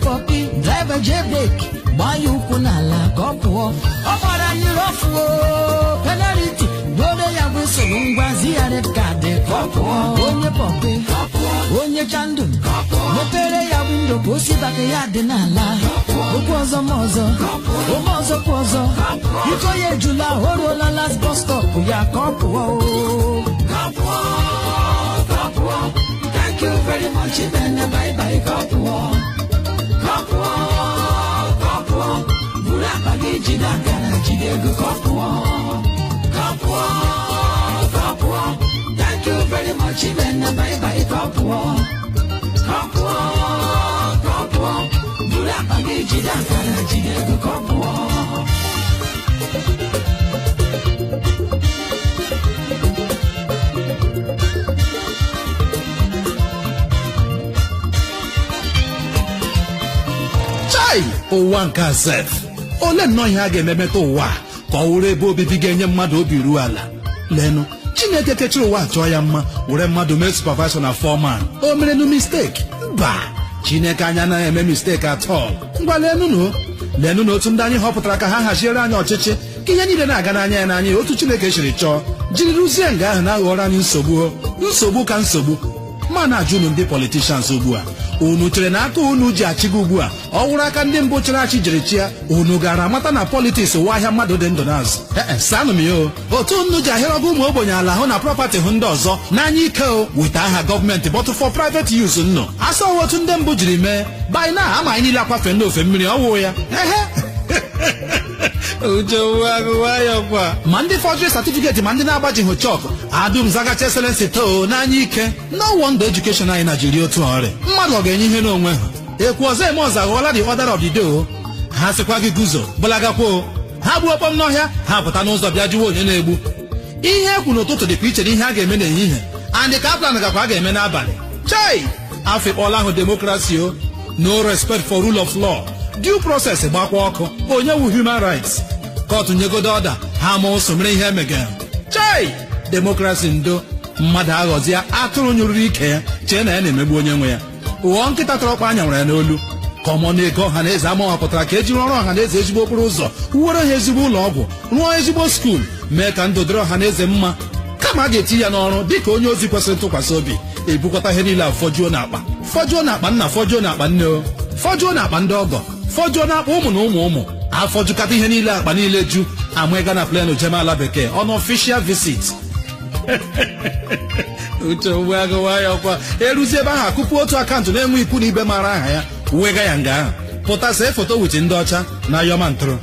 popi, driver J-Break, Bayu Kunala, Kopo, Opara Nirofu, penalty, Bode Yabuso, Ngwazi, Red Card, Kopo, Onye Popi, Onye Chandun, Mopere ya window, Pussy Bakayadinala, Opozo Mozo, Omozo Pozo, Ikoye Jula, Orola last bus stop, Ya Kopo, thank you very much, and bye bye, Kopo, Burapagi Jidakana, Jidego Kopo, thank you very much, and bye bye, Kopo, Burapagi Jidakana, Jidego Kopo. ụwa nke asef ole nnọọ ihe a ga-ememeta ụwa ka ọ wụrụ ebe obibi ga-enye mmadụ obi ruo ala lenu Chineke kechiri ụwa chọọ ya mma were mmadụ mee supervisor na foreman o mere nu mistake mba Chineke anya anaghị eme mistake at all ngwa lenu na otu ndị anyị họpụtara ka ha haziere anyị ọchịchị ka ihe niile na-aga n'anya ya n'anya otu Chineke chiri chọọ jiri rụzie nga ahụ na-aghọrọ anyị nsogbu ka nsogbu ma na-ajụ unu ndị politicians ugbu a unu chere na aka unu ji achịgo ugbu a ọ wụrụ aka ndị mbụ chịrị achị jiri chịa unu gara amata na politiks ụwa ahịa mmadụ dị ndụ n'azụ sanụ m ya otu unu ji ahịrịọgụ ụmụ ogbenye ala hụ na prọpati hụ ndị ọzọ n'anya ike weta aha gọọmenti bọtụ for private use nnụ asọghị otu ndị mbụ jiri mee by na ama anyị niile akwafe n'ofe mmiri ọwụ ya Uche Ogbuagu wayọkwa ma ndị forgery certificate ma ndị na-agbajighị chọkụ adum zagacha excellency too n'anya ike no wonder education anyị Nigeria otu ọrịa mmadụ ọ ga-enye ihe n'onwe ha ekwu ọzọ eme ọzọ aghọọla the order of the day ha sịkwa gị guzo gbalagakwuo ha gbuo kpọm n'ọhịa ha pụta n'ụzọ bịa jụwa onye na-egbu ihe ekwu n'ụtụtụ dịkwa iche na ihe a ga-eme n'ehihie and ka plan gakwa a ga-eme n'abalị chai afọ ikpọla ahụ demokrasi no respect for rule of law due process gbakwa ọkụ onye wu human rights kọtụ nyegodo ọda ha ma ụsọ mere ihe emegara chai demokrasi ndo mmadụ aghọzie atụrụ nyụrụrụ ike ya chee na ya na-emegbu onye nwe ya ụghọ nkịta tọrọkpa anya nwere ya n'olu ka ọmọ na-ego ọha na eze amawapụtara ka ejiri ọrụ ọha na eze ezigbo okporo ụzọ wuoro ha ezigbo ụlọ ọgwụ rụọ ezigbo skuul mee ka ndụ dịrị ọha na eze mma kama a ga-eti ya n'ọrụ dịka onye ozi kwesịrị ntụkwasị obi ebukọta ihe niile a fọjuo n'akpa nna fọjuo n'akpa nne fọjuo n'akpa ndị ọgọ fọjuo n'akpa ụmụ na ụmụ afọjukata ihe niile akpa niile ju ama ịga na plenu jem ala bekee on official visit Uche Ogbuagu wayọkwa eruzie ebe ahụ akụpụ otu akaụntụ na-enwe ikwu na ibe mara aha ya wega ya nga ahụ pụta see foto wit ndị ọcha na yọma ntụrụ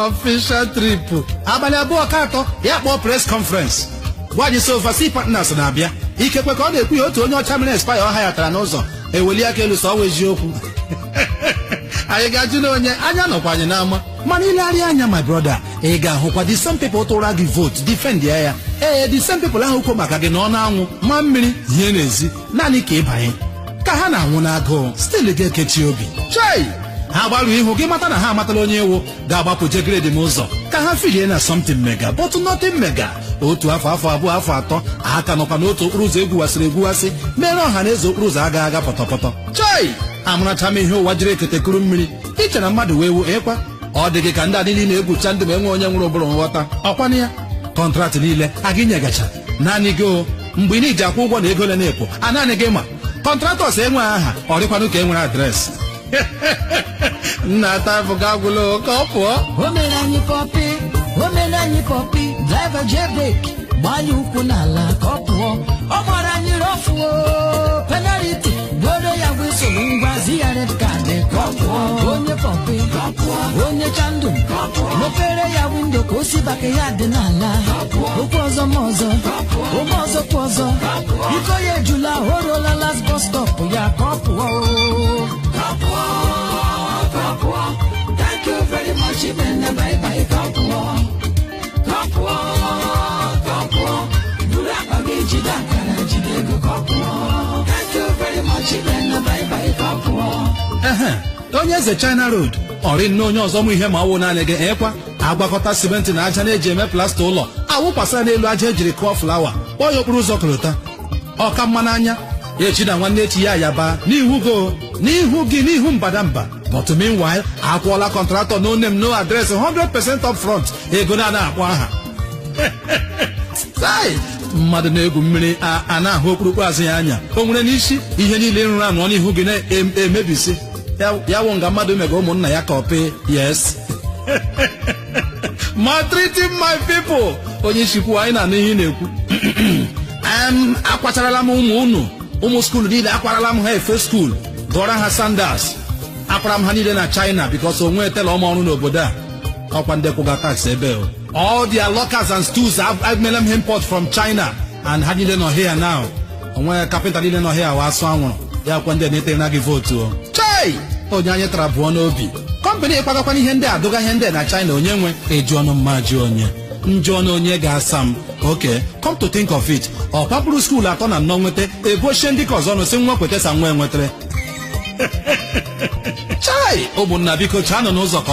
official trip abalị abụọ ka atọ ya kpọọ press conference gwa anyị so overseas partners na-abịa ikekwe ka ọ na-ekwu ya otu onye ọcha mere expire ọha ya tara n'ụzọ eweli aka elu sọ ọwa eziokwu anyị ga-ajụ na onye anya nọkwa anyị n'ama mana ilegharịa anya my brother ị ga-ahụkwa the same people tụra gị vote defend ya the same people ahụ ukwu maka gị na ọ na-anwụ ma mmiri ihe n'ezi naanị ka ịbanye ka ha na-anwụ n'agụụ still ga-ekechi obi chai ha gbarụ ihu gị mata na ha amatala onye ewu ga-agbapụ jegrade m ụzọ ka ha filie na something mega but nothing mega otu afọ abụọ afọ atọ aka nọkwa n'otu okporo ụzọ egwuwasị mere ọha na eze okporo ụzọ aga pọtọpọtọ chai amaracha m ihe ụwa jiri eketekuru mmiri iche na mmadụ wee wu ịkwa ọ dị gị ka ndị adị niile egwucha ndị ma enwe onye nwere ụbụrụ nghọta ọkwanụ ya kọntraktị niile a gị nyegacha naanị gị mgbe ị na-eji akwụ ụgwọ na ego ole na-ekwo naanị gị ma kọntraktọs enwe aha ọ dịkwanụ ka e nwere adreesị nna ata afọ ga agwụla ka ọ pụọ o mere anyị pọpi driver J-Break gbanye ụkwụ n'ala ka ọ pụọ ọ gbara anyị rọfuo penalty dodo ya bụ isoro ngwazi ya red card ka ọ pụọ onye pọpi onye chandu mepere ya windo ka o si baka ya dị n'ala okwu ọzọ ma ọzọ ome ọzọ kwa ọzọ iko ya ejula orola last bus stop ya ka ọ pụọ thank you very much ibenne bye bye ka ọ pụọ buru akpa gị jide akara jide ego ka ọ pụọ thank you very much ibenne bye bye ka ọ pụọ onye eze China Road ọrị nne onye ọzọ mụ ihe ma ọwụ naanị gị ekwa agwakọta simenti na aja na-eji eme plasta ụlọ awụkwasara n'elu aja ejiri kụọ flawa kpọọ ya okporo ụzọ kolota ọka mma n'anya echi na nwanne echi ya yaba n'ihu gị n'ihu mbadamba. But meanwhile, akwụọla contractor no name no address 100% up front ego na-akpọ aha. Mmadụ na-egwu mmiri a na-ahụ okpurukpu azụ ya anya o nwere n'isi ihe niile nrụrụ anụ n'ihu gị na-emebisi ya wụ nga mmadụ mega ụmụnna ya kọpị. Yes. Maltreating my people. Onye chikwu anyị na-anụ ihe na-ekwu. Akwacharala m ụmụ skuulu niile akwarala m ha efe skuulu dọrọ ha sandals akwara m ha niile na China because o nwee tela ọrụ n'obodo a ọkwa ndị kwụga tax ebe all their lockers and stools I've made them import from China and ha niile nọ here now. Onwe kapịnta niile nọ here wasụ anwụrụ ya kwa ndị na-etere na gị votu chai onye anyị tara bụọ n'obi kọmpanị ịkwagakwana ihe ndị adụga ihe ndị na China onye nwe eji ọnụ mmaji onye njọ na onye ga-asa m. Okay, come to think of it, ọ papụrụ skuulu atọ na nnọọ nweta ebochie ndị ka ọzọ nụ si nwa kweta sa nwa enwetara. Chai ụmụnna biko chaa nọ n'ụzọ ka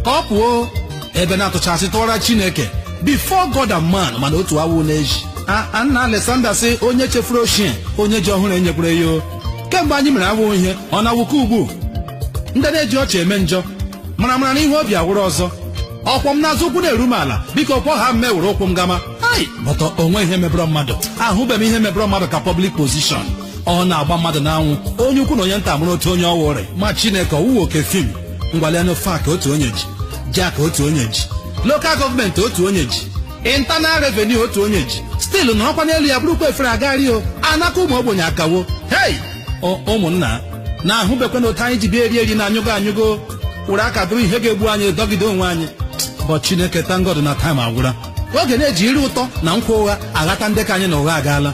ọ pụọ ebe na-atụchasị tụwara Chineke before God and man mana otu awụ na-eji. Nna Alexander sị onye chefuru ochie onye ji ọhụrụ enyekwere ya kemgbe anyị mere awụ ihe ọ na-awụka ugbu ndị na-eji ọchị eme njọ mara na ihe obi awụrụ ọzọ ọkwọ m n'azụ ụkwụ na-eru m ala biko kwọ ha mmewere ụkwụ m gama. Bọtọ onwe ihe mebụrụ mmadụ ahụbeghị m ihe mebụrụ mmadụ ka public position ọ na-agba mmadụ n'anwụ onye ukwu na onye nta mụrụ otu onye ọwụrị ma Chineke ọwụwa oke fim ngwalianụ fak otu onye ji jak otu onye ji local gọọmenti otu onye ji internal revenue otu onye ji stilu na ọkwa n'elu ya bụrụkwa efere agari anaka ụmụ ogbenye akawo. Hei ụmụnna na-ahụbekwa na otu anyị ji bịa eri na anyụgo wụrụ aka bụrụ ihe ga-egbu anyị dọgide onwe anyị. But Chineke thank God na time agwụra oge na-eji iri ụtọ na nkwa ụgha aghata ndị ka anyị na ụgha agaala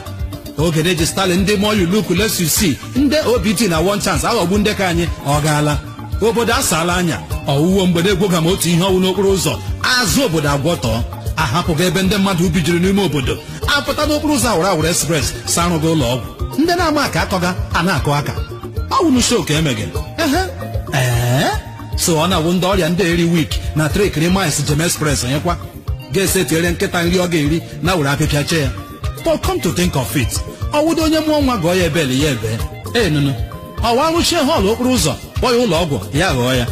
oge na-eji Stalin ndị more you look less you see ndị OBT na one chance aghọgbu ndị ka anyị ọ gaala obodo asaala anya ọwụwo mgbede egwoga ma otu ihe ọwụ n'okporo ụzọ azụ obodo agwọtọ ahapụghị ebe ndị mmadụ ubi juru n'ime obodo apụta n'okporo ụzọ awụrụ express sarụga ụlọ ọgwụ ndị na-ama aka akọga a na-akụ aka ọwụnụ show ka emege so ọ na-awụ ndị ọrịa ndị eri wik na trekiri miles jem express nyekwa ga-ese tiere nkịta nri ọ ga-eri na were apịpịa che ya. But come to think of it ọwụdo onye mụọ nwa gọọ ya ebeli ya ebe nụnụ ọwa arụchie họọlụ okporo ụzọ kpọọ ya ụlọ ọgwụ ya ghọọ ya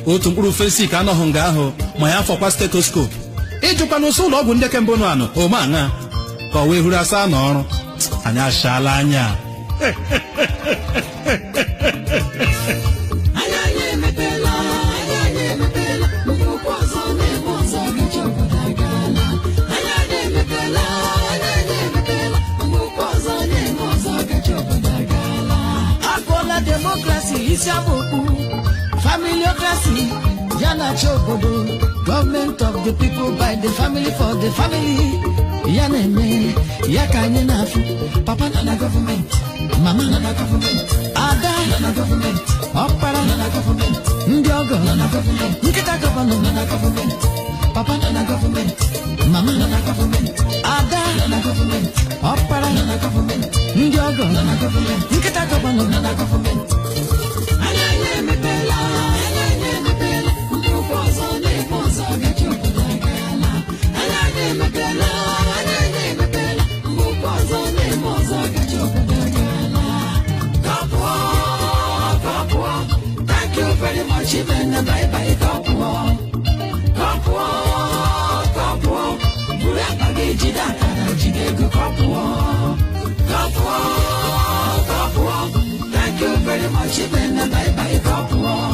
otu mkpụrụ fesik anọghị nga ahụ ma ya fọkwa stetoskopu ịjụkwa n'ụsọ ụlọ ọgwụ ndị kembụ nụ anụ ome aṅa ka ọ wee huru asa n'ọrụ anyị ashaala anya. Democracy is familiocracy, Yana Chobodo, government of the people by the family for the family. Yanene, Yakanyanafu, Papa Nana government, Mama Nana government, Ada Nana government, Opera Nana government, Ndiogo Nana government, Nikita government Nana government, Papa Nana government, Mama Nana government, Ada Nana government, Opera Nana government, Ndiogo Nana government, Nikita government Nana government. Thank you very much, even bye bye, Kapua. Thank you very much, even bye bye, Kapua.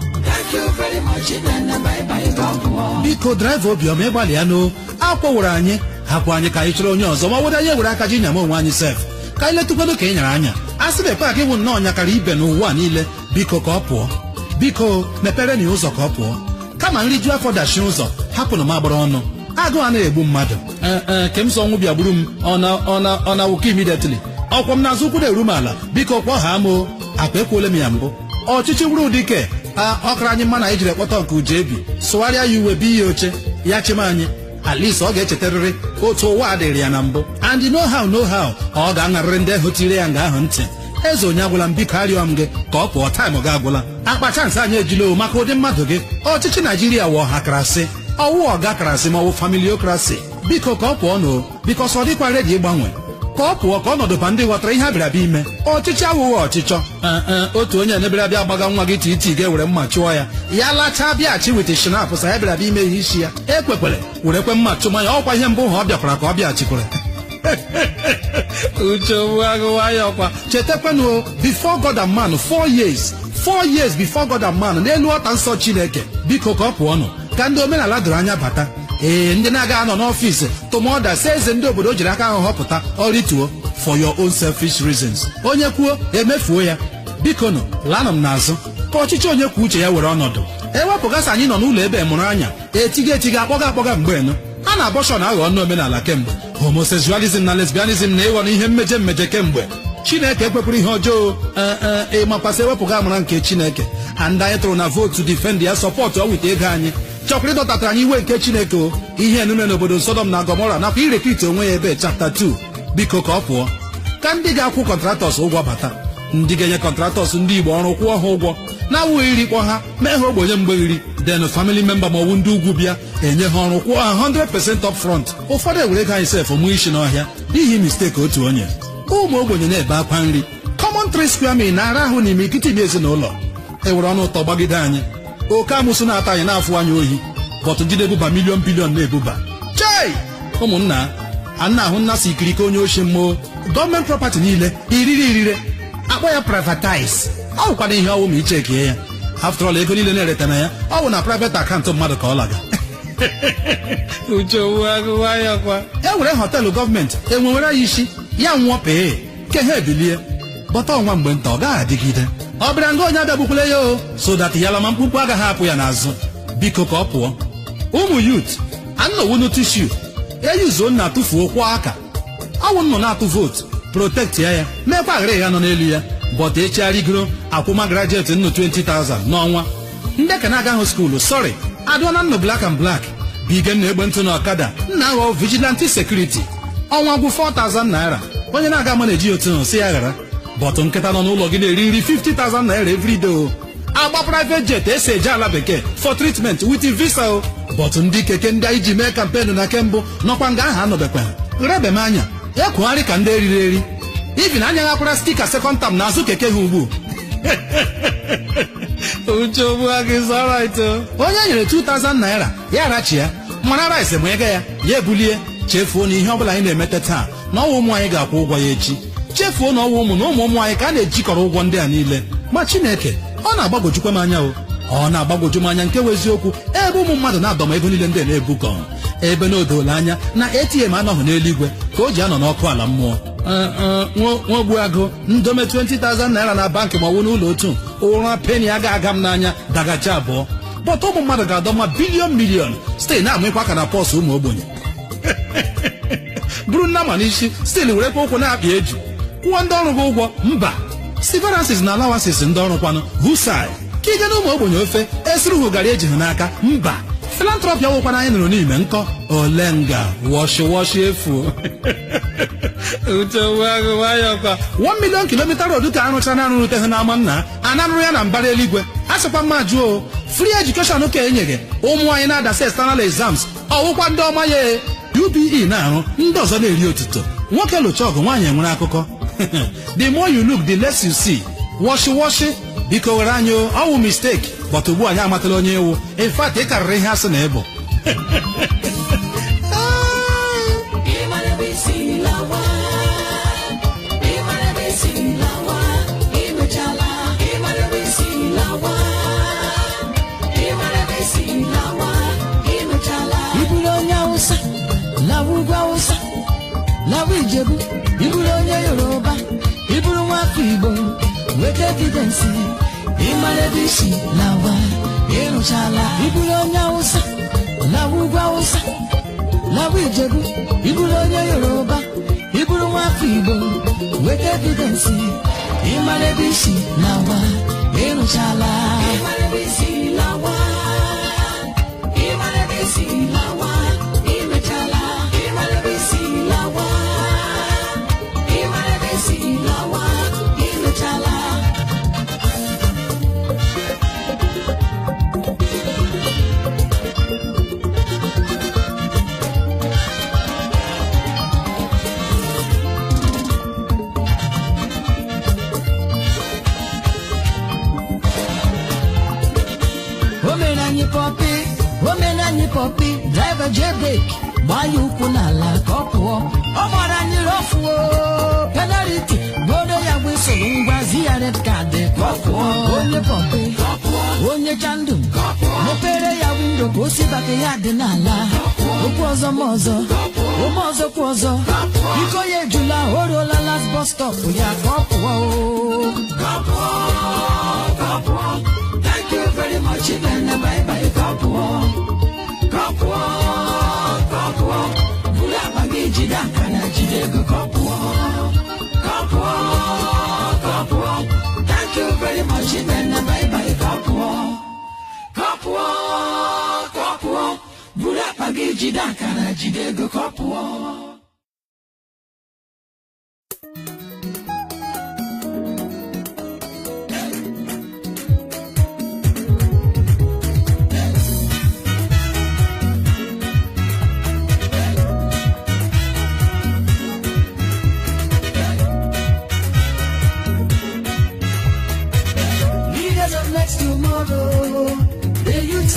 Thank you very much, even bye bye, Kapua. Biko drive obiọma ịgbalịanụ akwọwụrụ anyị hapụ anyị ka anyị chọrọ onye ọzọ ma were anyị were aka ji nyama onwe anyị sef ka anyị letụkwanụ ka ị nyere anya a sị bekwa ka ịwụ nnọọ nyakara ibe n'ụwa niile biko ka ọ pụọ biko mepere na ụzọ ka ọ pụọ kama nri ju afọ dachi ụzọ hapụnụ m agbara ọnụ agụụ a na-egbu mmadụ ke m sọ nwụ bịa gburu m ọ na wụka immediately ọkwọ m n'azụ ụkwụ na-eru m ala biko kpọọ ha moo akpa ekwuole m ya mbụ ọchịchị wuru dike ọkara anyị mma na ejiri ekpọta nke uju ebi sụgharịa ya uwe bi ya oche ya chịm anyị at least ọ ga-echetarịrị otu ụwa dịrị ya na mbụ and no how ọ ga-aṅarịrị ndị ahụ tiri ya nga ahụ ntị eze onye agwụla m biko arịọ m gị ka ọ pụọ taịm gị agwụla akpa chansị anyị ejila o maka ụdị mmadụ gị ọchịchị Naijiria wụ ọhakarasị ọwụ ọgakrasị ma ọ bụ familiokrasi biko ka ọ pụọ nụ bikos ọ dịkwa redi ịgbanwe ka ọ pụọ ka ọnọdụ ba ndị ghọtara ihe abịara ime ọchịchị awụghị ọchịchọ otu onye na-ebere bịa gbaga nwa gị titi ga-ewere mma chụọ ya lachaa bịaghachi weta shinap sa ya bịara bịa ime ihe isi ya ekwekwere werekwe mma chụma ya ọkwa ihe mbụ ha ọ bịakwara ka ọ bịaghachikwere Uche Ogbuagu wayọkwa chetakwanụ before God and man 4 years before God and man n'elu ọta nsọ Chineke biko ka ọ pụọ nụ ka ndị omenala doro anya bata ndị na-aga anọ n'ọfịs tụmọda si eze ndị obodo jiri aka ahụ họpụta ọrịtuo for your own selfish reasons onye kwuo emefuo ya biko nụ lanụ m n'azụ ka ọchịchị onye kwuo uche ya were ọnọdụ ewepụgasị anyị nọ n'ụlọ ebe mụrụ anya etiga akpọga mgbe nụ a na-abọshọ na aghọ ọnụ omenala kemgbe homosexualism na lesbianism na ịghọ na ihe mmeje kemgbe Chineke ekwekwuru ihe ọjọọ ịmakwasị ewepụga amara nke Chineke and anyị tụrụ na vote to defend ya sọpọtụ ọ wite ego anyị chọkwara ịdọtatara anyị iwe nke Chineke o ihe enume n'obodo Sodom na Gomora nakwa irekriti onwe ya ebe chapter 2 biko ka ọ pụọ ka ndị ga-akwụ kọntratọs ụgwọ bata ndị ga-enye kọntratọs ndị Igbo ọrụ kwụọ ha ụgwọ na-awụghị iri kpọ ha mee ha ogbenye mgbeghiri then family member ma ọ bụ ndị ugwu bịa enye ha ọrụ kwụọ ha 100% up front ụfọdụ ewere ego anyị sef mụ isi n'ọhịa n'ihi mistake otu onye ụmụ ogbenye na-ebe akwa nri common 3 square meal na-ara ahụ n'ime ikiti ime ezinụlọ ewere ọnụ ụtọ gbagide anyị oke amụsụ na-ata anyị na-afụ anyị ohi bọtụ ndị na-ebuba bilion na-ebuba chei ụmụnna anna ahụ nna si ikirike onye ochie mmụọ gọọmenti prọpati niile irire akpọ ya privatize ọ bụkwana ihe ọwụ ma ichekie ya after all ego niile na-ereta na ya ọ bụ na private akaụntụ mmadụ ka ọ laga Uche Ogbuagu wayọkwa ewere họteelụ gọọmenti enwewere ya isi ya nwụọ pee ke ha ebilie bọta ọnwa mgbe nta ọ gaghị adịgide ọ bịara nga onye abịagbukwula ya o so that yalama mkpukpu agaghị apụ ya n'azụ biko ka ọ pụọ ụmụ yut anọwunu tishu eyuzuo na atụfuo kwa aka ọwụ nnọ na-atụ vootu protect ya mekwa aghara ya nọ n'elu ya bọta echigharịgoro akwụma graduate nnụ 20,000 n'ọnwa ndị ka na-aga hụ skuulu sorry adụọna nnụ black and black bige nna egbe ntụ na ọkada nna aghọ vigilante security ọnwa gwụ 4,000 naira onye na-aga ama na-eji otu si ya ghara bọtụ nkịta nọ n'ụlọ gị na-eri nri 50,000 naira everyday o agba private jet esi eje ala bekee for treatment with visa o bọtụ ndị keke ndị anyị ji mee kampenu na kembụ nọkwa nga aha anọbekwa rebe m anya ekwugharị ka ndị eriri eri ibi na anya ghakwara stika second term n'azụ keke ha ugbu Uche Ogbuagu is alright onye nyere 2,000 naira ya arachi ya mara rice ma ego ya ebulie chefuo na ihe ọbụla anyị na-emete taa na ọwa ụmụ anyị ga-akwụ ụgwọ ya echi chefuo na ọwa ụmụ na ụmụ anyị ka a na-ejikọrọ ụgwọ ndị a niile ma Chineke ọ na-agbagojukwa m anya o ọ na-agbagoju m anya nke wụ eziokwu ebe ụmụ mmadụ na-adọma ego niile ndị na-ebukọ ebe na odola anya na ATM anọghị n'eluigwe ka o ji anọ n'ọkụ ala mmụọ nwa Ogbuagu ndome 20,000 naira na bankị ma ọ bụ n'ụlọ otu ụra peni aga m n'anya dagacha abụọ bọta ụmụ mmadụ ga-adọma bilion site na-amụkwa aka na pọsụ ụmụ ogbenye bụrụ nna ma n'isi stil werekwa ụkwụ na-akpa eju kwụọ ndị ọrụ gị ụgwọ mba severances na allowances ndị ọrụ kwanụ husai ka ije na ụmụ ogbenye ofe esiri hụgara eji ha n'aka mba filantrọpị ọwụkwana anyị nụrụ n'ime nkọ olenga wọshi efu Uche Ogbuagu wayọkwa 1 million kilomita road ka arụcha na arụrute ha n'ama nna anarụrụ ya na mbara eluigwe asịkwa mma jụọ free education ka enyeghị ụmụ anyị na-adasi external exams ọwụkwa ndị ọma ya UBE na-arụ ndị ọzọ na-eri otuto nwoke lụcha ọgụ nwaanyị nwere akụkọ the more you look the less you see wọshi biko were anyị ọwụ mistake but ugbu anyị amatala onye ewu in fact ị karịrị ihe asị na ịbụ lawa Ijebu iburu onye Yoruba iburu nwafọ Igbo weta evidence ịmara ebe isi lawa ịrụchala iburu onye Hausa lawa ugwu Hausa lawa Ijebu iburu onye Yoruba iburu nwafọ Igbo weta evidence ịmara ebe isi lawa ịrụchala ịmara ebe isi lawa ịmara ebe isi lawa ịrụchala ịmara ebe isi lawa ịmara ebe isi lawa ịrụchala driver jebek gbanye ụkwụ n'ala ka ọ pụọ ọ gbara anyị rọfụ penalty bodo ya bụ isoro ngwa zi ya red card ka ọ pụọ onye pọmpe onye chandum mepere ya windo ka o si baka ya dị n'ala okwu ọzọ ma ọzọ ome ọzọ kwa ọzọ iko ya ejula o ruola last bus stop ya ka ọ pụọ thank you very much then bye bye ka ọ pụọ bụrụ akpa gị jide aka na jide ego ka ọ pụọ thank you very much then bye bye ka ọ pụọ bụrụ akpa gị jide aka na jide ego ka ọ pụọ.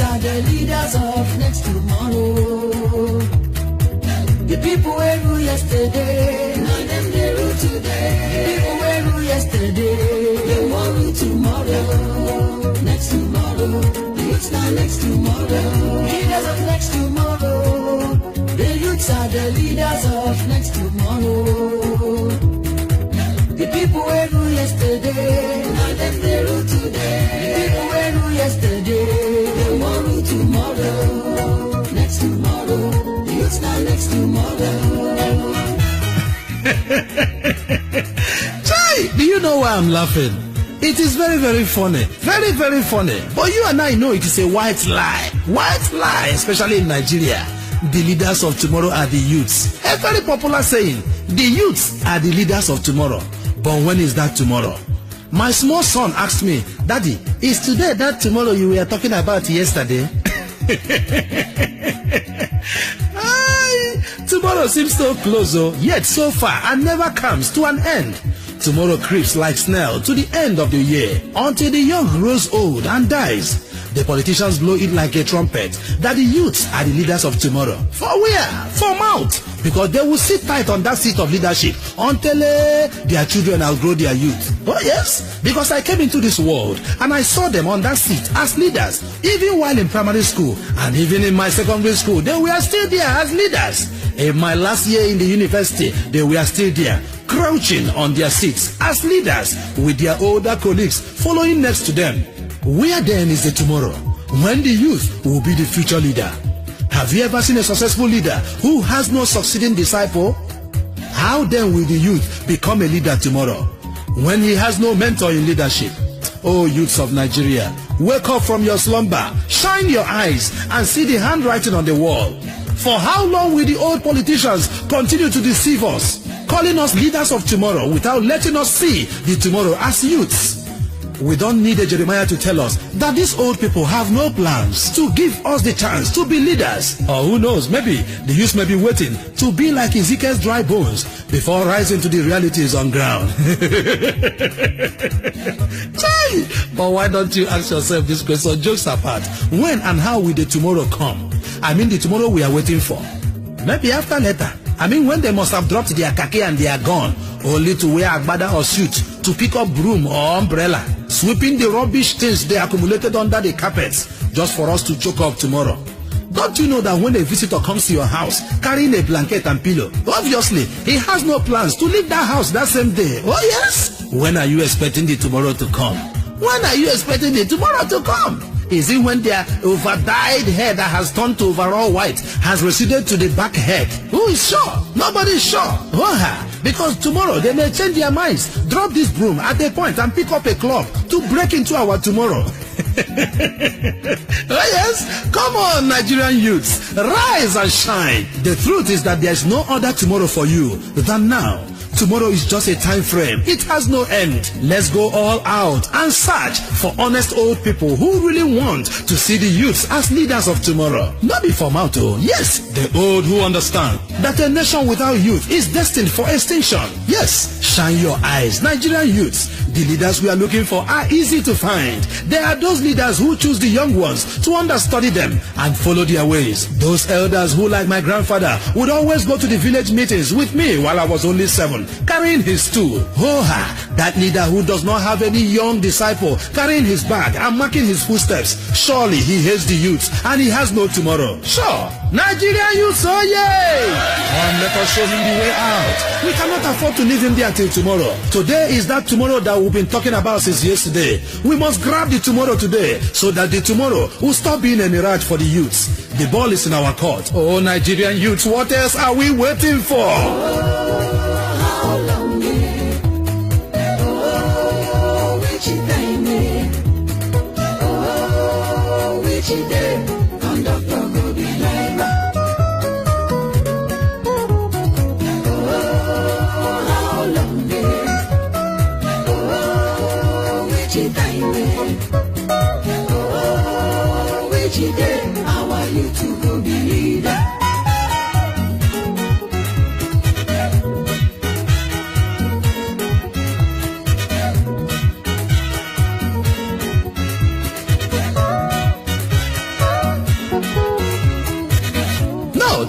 Are the leaders of next tomorrow. The people who rule yesterday, now them they rule today. The people who rule yesterday, they won't rule tomorrow. Next tomorrow, the youths are next tomorrow. Leaders of next tomorrow. The youths are the leaders of next tomorrow. The people who rule yesterday, now them they rule today. The people who rule yesterday, tomorrow, next tomorrow, the youths now next tomorrow. Chai, do you know why I'm laughing? It is very, very funny. Very, very funny. But you and I know it is a white lie. White lie, especially in Nigeria. The leaders of tomorrow are the youths. A very popular saying, the youths are the leaders of tomorrow. But when is that tomorrow? My small son asked me, Daddy, is today that tomorrow you were talking about yesterday? Tomorrow seems so close, yet so far and never comes to an end. Tomorrow creeps like snail to the end of the year until the young grows old and dies. The politicians blow it like a trumpet that the youths are the leaders of tomorrow. For where? For mouth. Because they will sit tight on that seat of leadership until their children outgrow their youth. Oh yes, because I came into this world and I saw them on that seat as leaders. Even while in primary school and even in my secondary school, they were still there as leaders. In my last year in the university, they were still there, crouching on their seats as leaders with their older colleagues following next to them. Where then is the tomorrow when the youth will be the future leader? Have you ever seen a successful leader who has no succeeding disciple? How then will the youth become a leader tomorrow when he has no mentor in leadership? Oh, youths of Nigeria, wake up from your slumber, shine your eyes and see the handwriting on the wall. For how long will the old politicians continue to deceive us, calling us leaders of tomorrow without letting us see the tomorrow as youths? We don't need a Jeremiah to tell us that these old people have no plans to give us the chance to be leaders. Or who knows, maybe the youth may be waiting to be like Ezekiel's dry bones before rising to the realities on ground. But why don't you ask yourself this question, jokes apart, when and how will the tomorrow come? I mean the tomorrow we are waiting for. Maybe after later. I mean when they must have dropped their khaki and their gun, only to wear agbada or suit to pick up broom or umbrella, sweeping the rubbish things they accumulated under the carpets just for us to choke up tomorrow. Don't you know that when a visitor comes to your house carrying a blanket and pillow, obviously he has no plans to leave that house that same day? Oh yes? When are you expecting the tomorrow to come? When are you expecting the tomorrow to come? Is it when their over-dyed hair that has turned to overall white has receded to the back head? Who is sure? Nobody is sure. Because tomorrow they may change their minds, drop this broom at a point and pick up a club to break into our tomorrow. Oh yes? Come on, Nigerian youths, rise and shine. The truth is that there is no other tomorrow for you than now. Tomorrow is just a time frame. It has no end. Let's go all out and search for honest old people who really want to see the youths as leaders of tomorrow. Not be for mouth, yes, the old who understand that a nation without youth is destined for extinction. Yes, shine your eyes, Nigerian youths. The leaders we are looking for are easy to find. They are those leaders who choose the young ones to understudy them and follow their ways. Those elders who, like my grandfather, would always go to the village meetings with me while I was only 7, carrying his stool. Oh, that leader who does not have any young disciple carrying his bag and marking his footsteps. Surely he hates the youth and he has no tomorrow. Sure, Nigerian youth, oh yay! And let us show him the way out. We cannot afford to leave him there till tomorrow. Today is that tomorrow that we've been talking about since yesterday. We must grab the tomorrow today so that the tomorrow will stop being a mirage for the youths. The ball is in our court. Oh, Nigerian youths, what else are we waiting for? How long, oh, which day, oh, which day, conductor go be like, oh, how long, oh, which day, oh, which day, how are you to go be leader?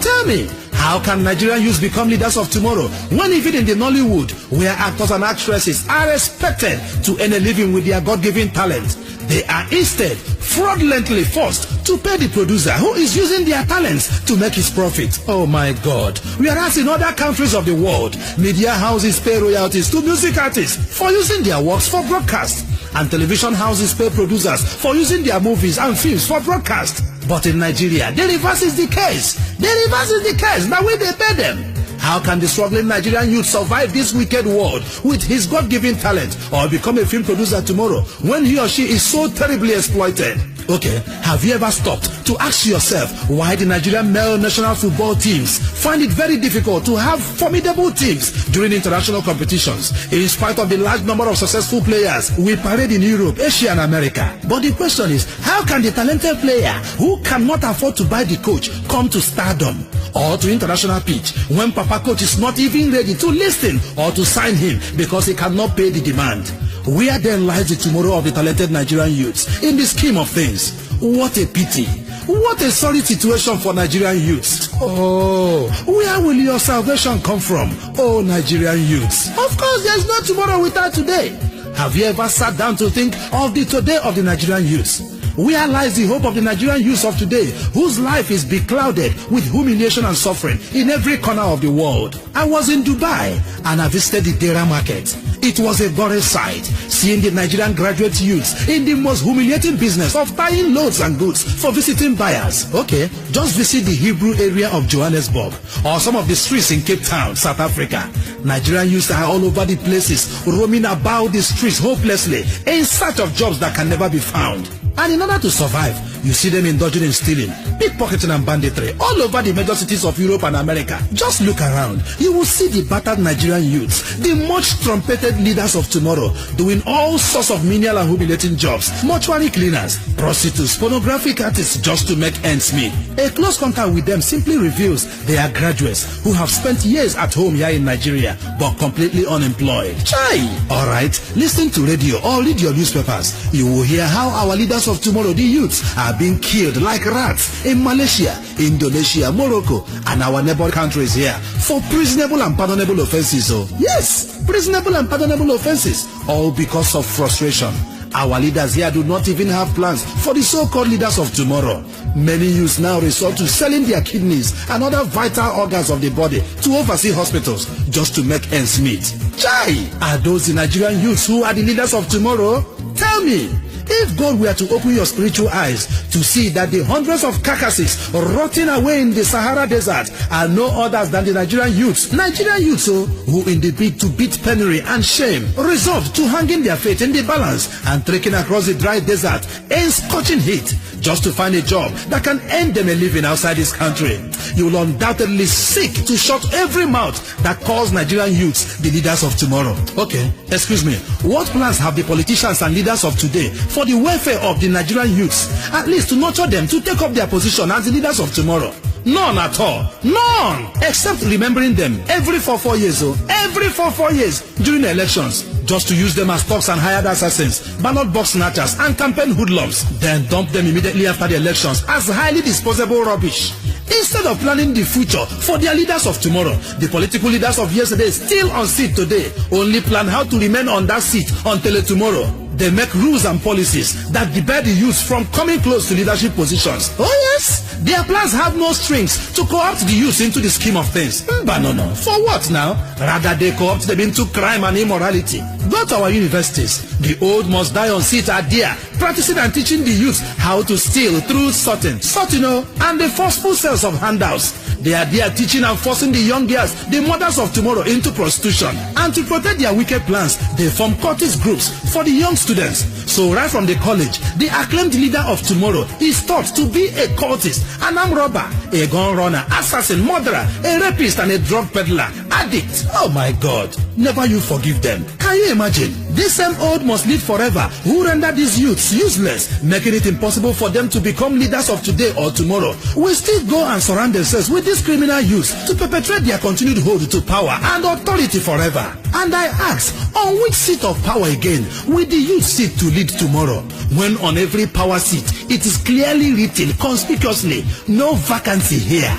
Tell me, how can Nigerian youths become leaders of tomorrow when even in the Nollywood, where actors and actresses are expected to earn a living with their God-given talent, they are instead fraudulently forced to pay the producer who is using their talents to make his profit? Oh my God. Whereas in other countries of the world, media houses pay royalties to music artists for using their works for broadcast, and television houses pay producers for using their movies and films for broadcast. But in Nigeria, the reverse is the case. The reverse is the case. Now we they pay them. How can the struggling Nigerian youth survive this wicked world with his God-given talent or become a film producer tomorrow when he or she is so terribly exploited? Okay, have you ever stopped to ask yourself why the Nigerian male national football teams find it very difficult to have formidable teams during international competitions, in spite of the large number of successful players we parade in Europe, Asia and America? But the question is, how can the talented player who cannot afford to buy the coach come to stardom or to international pitch when Papa Coach is not even ready to listen or to sign him because he cannot pay the demand? Where then lies the tomorrow of the talented Nigerian youths in the scheme of things? What a pity. What a sorry situation for Nigerian youths. Oh, where will your salvation come from, oh Nigerian youths? Of course, there is no tomorrow without today. Have you ever sat down to think of the today of the Nigerian youths? Where lies the hope of the Nigerian youth of today, whose life is beclouded with humiliation and suffering in every corner of the world? I was in Dubai and I visited the Dera market. It was a gory sight, seeing the Nigerian graduate youths in the most humiliating business of tying loads and goods for visiting buyers. Okay, just visit the Hebrew area of Johannesburg or some of the streets in Cape Town, South Africa. Nigerian youths are all over the places, roaming about the streets hopelessly in search of jobs that can never be found. And in order to survive, you see them indulging in stealing, pickpocketing and banditry all over the major cities of Europe and America. Just look around. You will see the battered Nigerian youths, the much trumpeted leaders of tomorrow, doing all sorts of menial and humiliating jobs. Mortuary cleaners, prostitutes, pornographic artists, just to make ends meet. A close contact with them simply reveals they are graduates who have spent years at home here in Nigeria but completely unemployed. Chai! Alright, listen to radio or read your newspapers. You will hear how our leaders of tomorrow, the youths, are being killed like rats in Malaysia, Indonesia, Morocco, and our neighboring countries here for treasonable and pardonable offenses. Oh, yes, treasonable and pardonable offenses, all because of frustration. Our leaders here do not even have plans for the so-called leaders of tomorrow. Many youths now resort to selling their kidneys and other vital organs of the body to overseas hospitals just to make ends meet. Chai! Are those the Nigerian youths who are the leaders of tomorrow? Tell me, if God were to open your spiritual eyes to see that the hundreds of carcasses rotting away in the Sahara Desert are no others than the Nigerian youths, who in the bid to beat penury and shame resolved to hanging their fate in the balance and trekking across the dry desert in scorching heat just to find a job that can earn them a living outside this country, you will undoubtedly seek to shut every mouth that calls Nigerian youths the leaders of tomorrow. Okay, excuse me, what plans have the politicians and leaders of today for the welfare of the Nigerian youths, at least to nurture them to take up their position as the leaders of tomorrow? None at all. None! Except remembering them every 4 years, every 4 years during elections, just to use them as thugs and hired assassins, ballot box snatchers, and campaign hoodlums, then dump them immediately after the elections as highly disposable rubbish. Instead of planning the future for their leaders of tomorrow, the political leaders of yesterday still on seat today only plan how to remain on that seat until tomorrow. They make rules and policies that debar the youth from coming close to leadership positions. Oh yes, their plans have no strings to co-opt the youth into the scheme of things. But no, for what now? Rather they co-opt them into crime and immorality. Go to our universities. The old must die on seat are there, practicing and teaching the youth how to steal through sorting, and the forceful sales of handouts. They are there teaching and forcing the young girls, the mothers of tomorrow, into prostitution. And to protect their wicked plans, they form cultist groups for the young students. So right from the college, the acclaimed leader of tomorrow is thought to be a cultist, an armed robber, a gun runner, assassin, murderer, a rapist, and a drug peddler, addict. Oh my God, never you forgive them. Can you imagine? This same old must live forever who render these youths useless, making it impossible for them to become leaders of today or tomorrow, will still go and surround themselves with these criminal youths to perpetuate their continued hold to power and authority forever. And I ask, on which seat of power again will the youth sit to lead tomorrow, when on every power seat it is clearly written conspicuously, no vacancy here?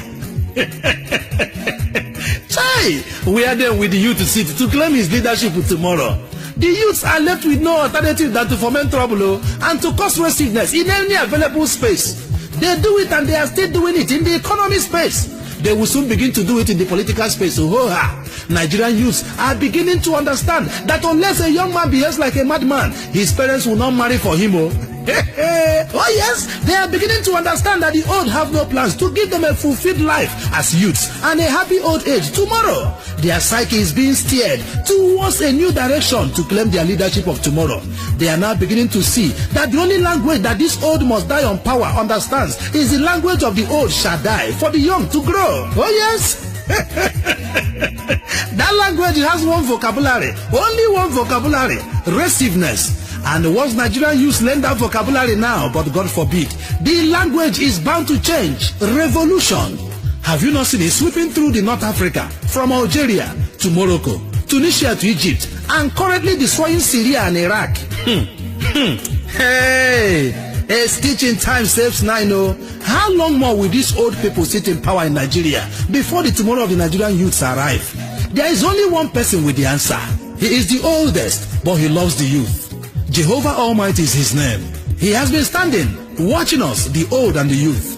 Chai, where then will the youth sit to claim his leadership tomorrow? The youths are left with no alternative than to foment trouble and to cause restiveness in any available space. They do it and they are still doing it in the economy space. They will soon begin to do it in the political space. Nigerian youths are beginning to understand that unless a young man behaves like a madman, his parents will not marry for him. Oh yes, they are beginning to understand that the old have no plans to give them a fulfilled life as youths and a happy old age tomorrow. Their psyche is being steered towards a new direction to claim their leadership of tomorrow. They are now beginning to see that the only language that this old must die on power understands is the language of the old shall die for the young to grow. Oh yes. That language has one vocabulary, only one vocabulary: restiveness. And once Nigerian youth learn that vocabulary now, but God forbid, the language is bound to change. Revolution. Have you not seen it sweeping through the North Africa, from Algeria to Morocco, Tunisia to Egypt, and currently destroying Syria and Iraq? Hey, a stitch in time saves nine. How long more will these old people sit in power in Nigeria before the tomorrow of the Nigerian youths arrive? There is only one person with the answer. He is the oldest, but he loves the youth. Jehovah Almighty is his name. He has been standing, watching us, the old and the youth.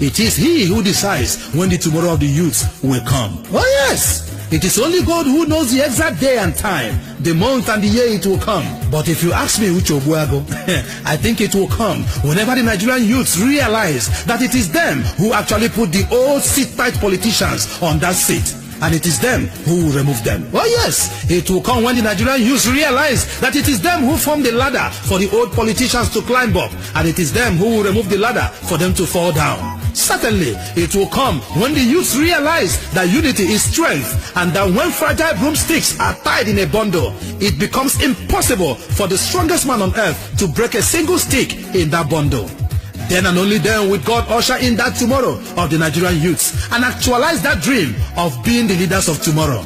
It is he who decides when the tomorrow of the youth will come. Oh yes, it is only God who knows the exact day and time, the month and the year it will come. But if you ask me, Uche Ogbuagu, I think it will come whenever the Nigerian youths realize that it is them who actually put the old sit-tight politicians on that seat. And it is them who will remove them. Oh yes, it will come when the Nigerian youths realize that it is them who form the ladder for the old politicians to climb up, and it is them who will remove the ladder for them to fall down. Certainly, it will come when the youths realize that unity is strength, and that when fragile broomsticks are tied in a bundle, it becomes impossible for the strongest man on earth to break a single stick in that bundle. Then and only then will God usher in that tomorrow of the Nigerian youths and actualize that dream of being the leaders of tomorrow.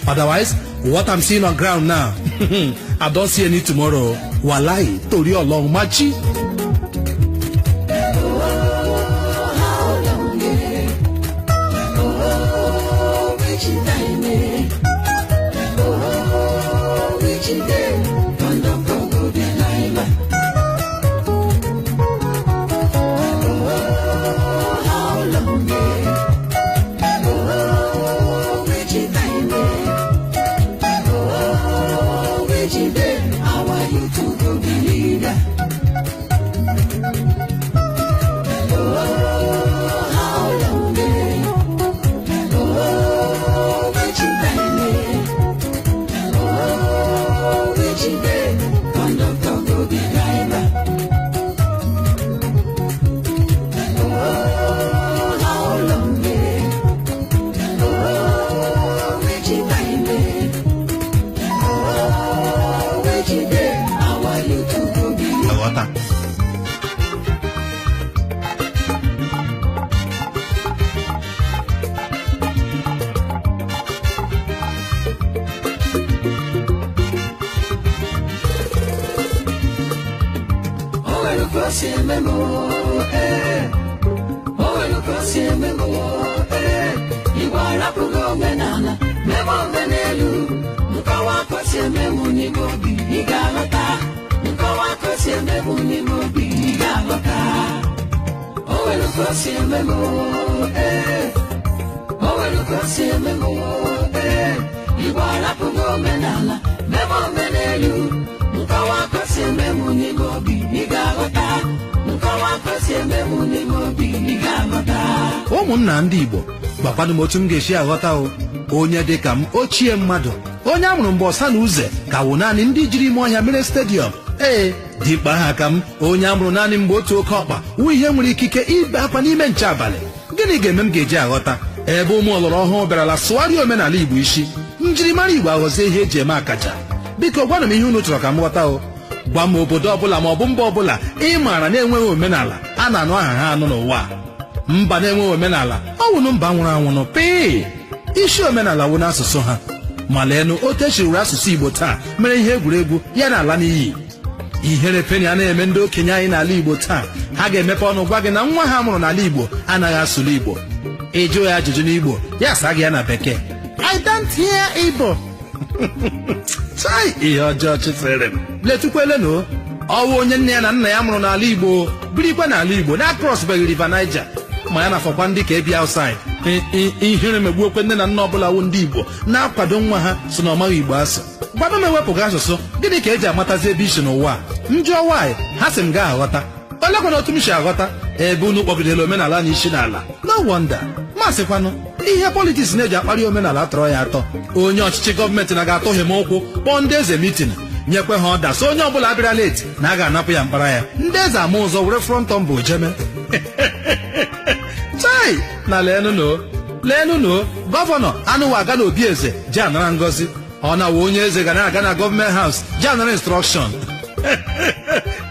Otherwise, what I'm seeing on ground now, I don't see any tomorrow. Walai, tori olorun machi. si ememo, owelu ka si ememo, Igbo arapụgo omenala, memo omenelu, nkọwa ka si ememu n'ime obi, ị ga-aghọta, nkọwa ka si ememu n'ime obi, ị ga-aghọta, owelu ka si ememo, owelu ka si ememo, Igbo arapụgo omenala, memo omenelu, nkọwa ka si ememu n'ime obi, ị ga-aghọta, nkọwa ka si ememu n'ime obi, ị ga-aghọta. Ụmụnna ndị Igbo, gbakwanụ m otu m ga-esi aghọta onye dị ka m ochie mmadụ, onye amụrụ mgbe ọsa na uze ka wụ naanị ndị jiri ime ọhịa mere stadiọm. Dịkpa ha ka m onye amụrụ naanị mgbe otu oke ọkpa wụ ihe nwere ikike ibe akwa n'ime nche abalị. Gịnị ga-eme m ga-eji aghọta ebe ụmụ ọlọrọ ọhụụ bịarala sụgharịa omenala Igbo isi, njirimara Igbo aghọzie ihe eji eme akaja? Biko gwanụ m ihe unu chọrọ ka m ghọta gwa m obodo ọbụla ma ọ bụ mba ọbụla ị maara na-enweghị omenala a na-anụ aha ha anụ n'ụwa. Mba na-enweghị omenala ọ wụnụ mba nwụrụ anwụnụ pii. Isi omenala wụ n'asụsụ ha, ma leenụ otu echiriri asụsụ Igbo taa mere ihe egwuregwu ya na-ala n'iyi. Ihere peni a na-eme ndị okenye anyị n'ala Igbo taa, ha ga-emepe ọnụ gwa gị na nwa ha mụrụ n'ala Igbo anaghị asụrụ Igbo. Ịjụ ya ajụjụ n'Igbo ya asa gị ya na bekee, I don't hear Igbo. Chai, ihe ọjọọ chịsịrị m. Letukwelenu, ọwụ onye nne ya na nna ya mụrụ n'ala Igbo, birikwa n'ala Igbo na-akrọsbeghị River Niger, ma ya na-afọkwa ndị ka ebi outside. Ihere megbuokwe nne na nna ọbụla wụ ndị Igbo na-akwado nwa ha so na ọmaghị Igbo asụ. Gbado m ewepụghị asụsụ, gịnị ka eji amatazi ebe isi n'ụwa? Njụọ nwaanyị ha sị m gaa aghọta. Olekwana otu m si aghọta ebe unu kpọgidere omenala na isi n'ala? No wonder. Masịkwanụ ihe politiks na-eji akparị omenala atọrọ ya atọ. Onye ọchịchị gọọmenti na ga-atụghị m ụkwụ kpọọ ndị eze mitin, nyekwe ha ọda so onye ọbụla abịara leti na a ga-anapụ ya mkpara ya. Ndị eze ama ụzọ were frọntọn bụ jeme. Chai, na leenụnụ gọvanọ anụwa aga na obi eze ji anara ngọzi, ọ na-awụ onye eze ga na-aga na gọọmenti haus ji anara instrọkshọn.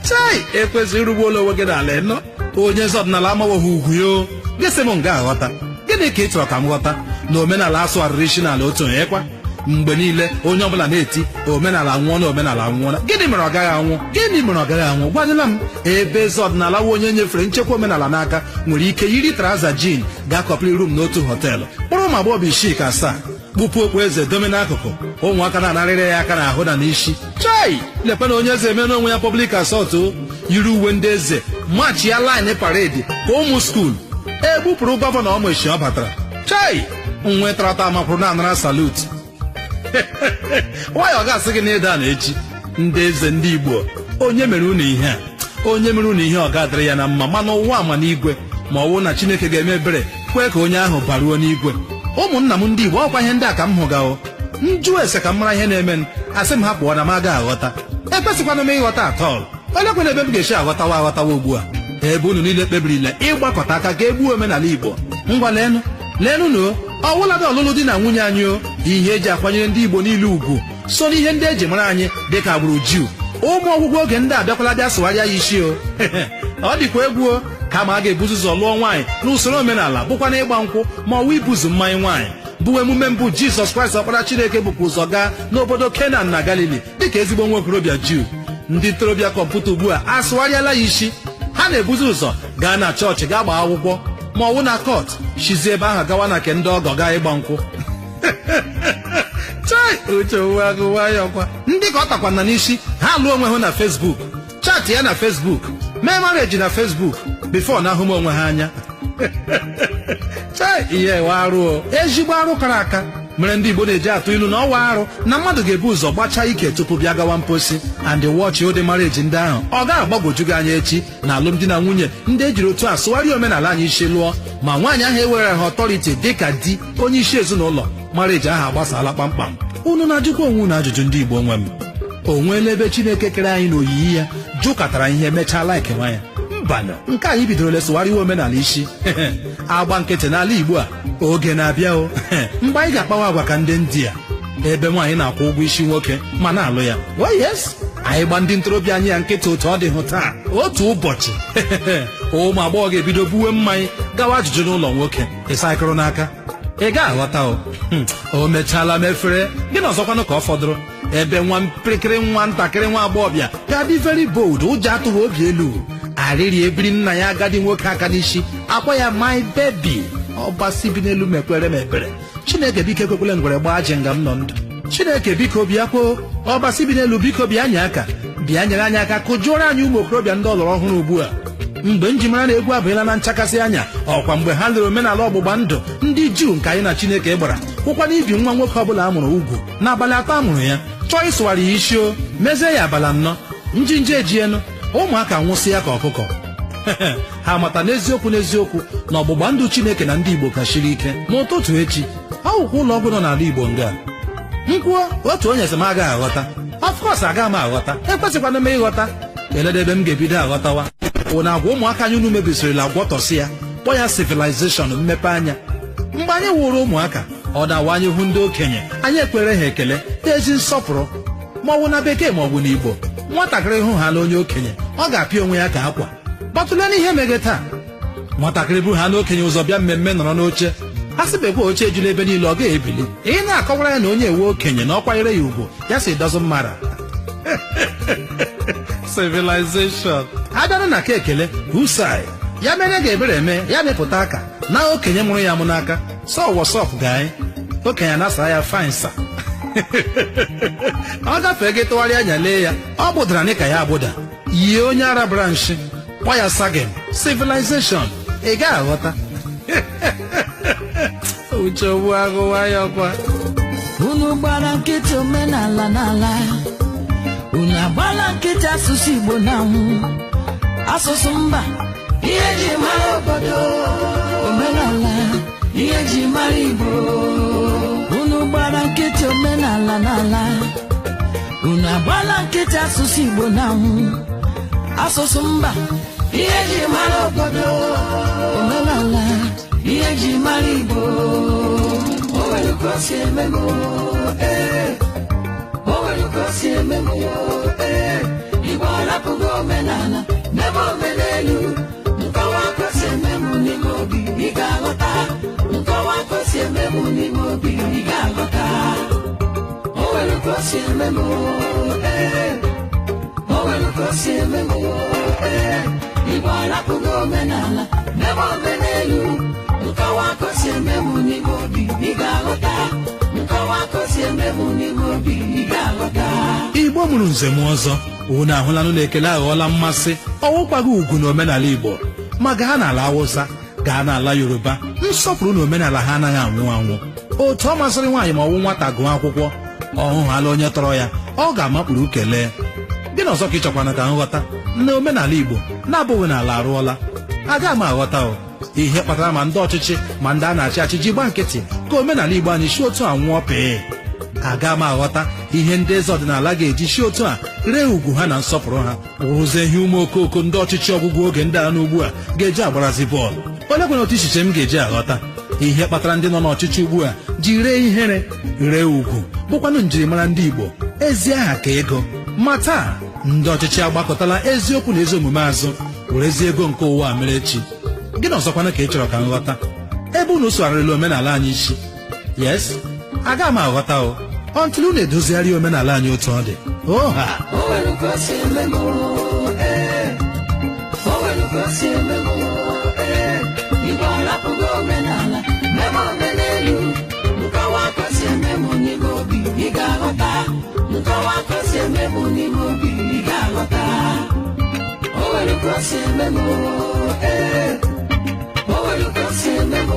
Chai, ekwesịrị irugbu ụlọ onwe gị n'ala ịnọ onye eze ọdịnala amawoghị ugwu yo. Gịsị m nga aghọta, gịnị ka ị chọrọ ka m ghọta? Na omenala asụgharịrị isi n'ala otu onye kwa mgbe niile onye ọbụla na-eti omenala nwụọ na omenala nwụọla. Gịnị mere ọ gaghị anwụ? Gịnị mere ọ gaghị anwụ? Gwadịla m ebe eze ọdịnala wụ onye nyefere nchekwa omenala n'aka nwere ike yiri traza jin ga-akọpịrị rum n'otu họteelụ, kpọrọ ụmụ agbọghọ 6 ka 7, kpụpụ okpu eze dome n'akụkụ, ụmụaka na-anarịrị ya aka n'ahụ na n'isi. Chai, lekwana onye eze eme n'onwe ya public assault, yiri uwe ndị eze machi ya laịnị paredi ka ụmụ skuul, egbupụrụ gọvanọ ọmụechi ọ batara. Chai, nwe trata amakwụrụ na-anara salut. Nwanyị ọ ga-asị gị na ịda na echi ndị eze ndị Igbo, onye mere unu ihe a? Onye mere unu ihe ọ ga-adịrị ya na mma, mana ụwa ama n'igwe, ma ọ wụ na Chineke ga-eme ebere kwee ka onye ahụ baruo n'igwe. Ụmụnna m ndị Igbo, ọkwa ihe ndị a ka m hụgao. Njụ ese ka m mara ihe na-eme m, asị m ha pụọ na m aga aghọta. Ekwesịkwana m ịghọta atọl. Olekwana ebe m ga-esi aghọtawa ugbu a? Ebe unu niile kpebirila ịgbakọta aka ka egbuo omenala Igbo. Ngwa leenụ ọwụladị ọlụlụ di na nwunye anyị ihe eji akwanyere ndị Igbo niile ugwu so n'ihe ndị eji mara anyị dịka agbụrụ Jiu. Ụmụ ọgwụgwọ oge ndị abịakwala bịa sụgharịa ya isi ọ dịkwa egwu kama a ga-ebuzu ụzọ lụọ nwaanyị n'usoro omenala bụkwa na ịgba nkwụ ma ọ wụ ibuzu mmanya nwaanyị bụ emume mbụ Jizọs Kraịst ọkpara Chineke bụkwa ụzọ gaa n'obodo Kenan na Galili dịka ezigbo nwa okorobịa Jiu. Ndị ntorobịa kọmputa ugbu a asụgharịala ya isi, ha na-ebuzi ụzọ gaa na chọọchị gaa gbaa akwụkwọ ma ọ wụ na kọt chizie ebe ahụ gawa na ke ndị ọgọ gaa ịgba nkwụ. Chai, Uche Ogbuagu wayọkwa ndị ka ọ takwana n'isi ha lụọ onwe ha na Facebook, chaatị ya na Facebook, mee mareji na Facebook bifo na ahụ m onwe ha anya. Chai, ihe we arụ, ezigbo arụ kara aka mere ndị Igbo na-eji atụ ilu na ọwa arụ na mmadụ ga-ebu ụzọ gbachaa ike tupu bịa gawa mposi. And watch ụdị mareji ndị ahụ ọ ga-agbagwoju gị anya echi na alụmdi na nwunye ndị ejiri otu a sụgharịa omenala anyị isi lụọ, ma nwaanyị ahụ ewere ha ọtọriti dịka di onye isi ezinụlọ. Mareji ahụ agbasala kpamkpam. Unu na-ajụkwa onwe unu ajụjụ ndị Igbo nwe m, o nweela ebe Chineke kere anyị n'oyiyi ya jụkọtara ihe mechaa laiki nwa ya? Mbanụ, nke anyị bidoro lesụgharịwa omenala isi. Agba nkịtị n'ala Igbo a oge na-abịa o. Mgbe anyị ga-akpawa agwa ka ndị India ebe nwaanyị na-akwụ ụgwọ isi nwoke ma na-alụ ya. Yes, anyị gba ndị ntorobịa anyị ya nkịtị otu ọ dị hụ taa otu ụbọchị. Ụmụ agbọghọ ga-ebido buwe mmanya gawa ajụjụ n'ụlọ nwoke, ịsa akụrụ n'aka. Ị ga-aghọta o mechaala mefere gị na ọzọkwanụ ka ọ fọdụrụ ebe nwa mpịrịkịrị nwa ntakịrị nwa agbọghọbịa ga-adị very bold, ụjọ atụghị obi elu. arịrị ebiri nna ya agadi nwoke aka n'isi akwa ya my baby ọbasi bi n'elu mekwere m ebere Chineke biko ekwekwele ngwere gbaa ji nga m nọ ndụ Chineke biko bịa kwuo ọbasi bi n'elu biko bịa nye aka bịa nyere anyị aka kụjụọrọ anyị ụmụ okorobịa ndị ọlọrọ ọhụrụ ugbu a mgbe njimara na egwu abụela na nchakasị anya ọkwa mgbe ha lere omenala ọgbụgba ndụ ndị Juu nke anyị na Chineke gbara kwụkwana ibi nwa nwoke ọbụla a mụrụ ugwu n'abalị atọ a mụrụ ya chọọ ịsụgharị ya isi o mezie ya abala nnọọ njinji ejienu ụmụaka nwụsị ya ka ọkụkọ ha mata n'eziokwu na ọgbụgba ndụ Chineke na ndị Igbo kachiri ike n'ụtụtụ echi ọwụkwa ụlọ ọgwụ nọ n'ala Igbo nga nkwuo otu onye sị m agaghị aghọta ọfkọs agaghị m aghọta ekwesịkwana m ịghọta eledebe m ga-ebido aghọtawa bụ na agwa ụmụaka anyị unu mebisirila gwọtọsị ya kpọ ya civilization mmepe anya mgbe anyị wụrụ ụmụaka ọ na-awa anyị hụ ndị okenye anyị ekwere ha ekele ezi nsọpụrụ ma ọ bụ na bekee ma ọ bụ n'Igbo nwatakịrị hụ ha na onye okenye ọ ga-apịa onwe ya ka akwa gbatụle n'ihe meghe taa nwatakịrị bụ ha na okenye ụzọ bịa mmemme nọrọ n'oche a sịbekwa oche ejula ebe niile ọ ga-ebili ị na-akọwara ya na onye ewe okenye na ọ kwanyere ya ugwu ya si doesn't matter civilization abịara na ka ekele usai ya mere ga-ebere eme ya mepụta aka na okenye mụrụ ya mụ n'aka so wọsọp gaa okenye na-asa ya fainsa ọ gafee gị tụgharịa anya lee ya ọ gbụdara n'ịka ya agbụda yie onye ara branchi kpọ ya sagin civilization ị gaghị aghọta Uche Ogbuagu wayọkwa unu gbara nkịtị omenala n'ala unu agbala nkịtị asụsụ Igbo na-anwụ asụsụ mba ihe ji mara obodo omenala ihe ji mara Igbo unu gbara nkịtị omenala n'ala unu agbala nkịtị asụsụ Igbo na-anwụ asụsụ mba ihe ji mara obodo omenala ihe ji mara Igbo o nwere ka o si eme m o nwere ka o si eme m Igbo arapụghị omenala n'ebe omenelu nkọwa ka o si eme m n'ime obi ị ga-aghọta nkọwa ka o si eme m n'ime obi ị ga-aghọta o nwere ka o si eme m o nwere ka o si eme m Igbo arapụghị omenala n'ebe omenelu nkọwa ka o si eme m n'ime obi ị ga-aghọta nkọwa ka o si eme m n'ime obi ị ga-aghọta Igbo mụrụ nze m ọzọ unu ahụlanụ na-ekele aghọọla mmasị ọwụkwaghị ugwu na omenala Igbo ma gaa n'ala Awụsa gaa n'ala Yoruba nsọpụrụ na omenala ha anaghị anwụ anwụ otu ọ masịrị nwaanyị ma ọwụ nwata gụọ akwụkwọ ọhụhala onye tọrọ ya ọ ga-amakpụrụ kelee gị na ọzọ ka ị chọkwana ka nghọta na omenala Igbo na-abụghị n'ala arụọla agaghị m aghọta o ihe kpatara ma ndị ọchịchị ma ndị a na-achị achị ji gba nkịtị ka omenala Igbo anyị si otu a nwụọ pee agaghị m aghọta ihe ndị eze ọdịnala ga-eji si otu a ree ugwu ha na nsọpụrụ ha wụrụzie ihe ụmụ okooko ndị ọchịchị ọgwụgwụ oge ndị a n'ugbu a ga-eji agbarazi bọọlụ onye kwere otu ichiche m ga-eji aghọta ihe kpatara ndị nọ n'ọchịchị ugbu a ji ree ihere ree ugwu bụkwanụ njirimara ndị Igbo ezi aha ka ego ma taa ndị ọchịchị agbakọtala eziokwu na ezi omume azụ werezi ego nke ụwa mere echi gị na ọzọkwana ka ị chọrọ ka nghọta ebe unu sụgharịrịla omenala anyị isi yes agaghị m aghọta o ọntụl unu edozigharị omenala anyị otu ọ dị oha Igbo arapụghị omenala n'ebe omenelu nkọwa ka o si eme m n'ime obi ị ga-aghọta nkọwa ka o si eme m n'ime obi ị ga-aghọta o nwere ka o si eme m o nwere ka o si eme m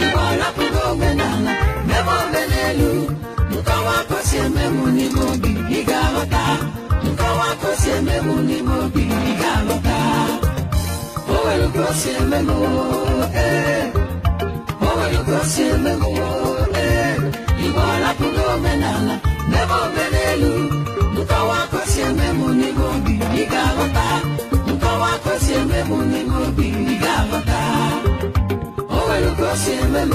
Igbo arapụghị omenala n'ebe omenelu nkọwa ka o si eme m n'ime obi ị ga-aghọta nkọwa ka o si eme m n'ime obi ị ga-aghọta o nwere ka o si eme m o nwere ka o si eme m Igbo arapụghị omenala n'ebe omenelu nkọwa ka o si eme m n'ime obi ị ga-aghọta nkọwa ka o si eme m n'ime obi ị ga-aghọta o nwere ka o si eme m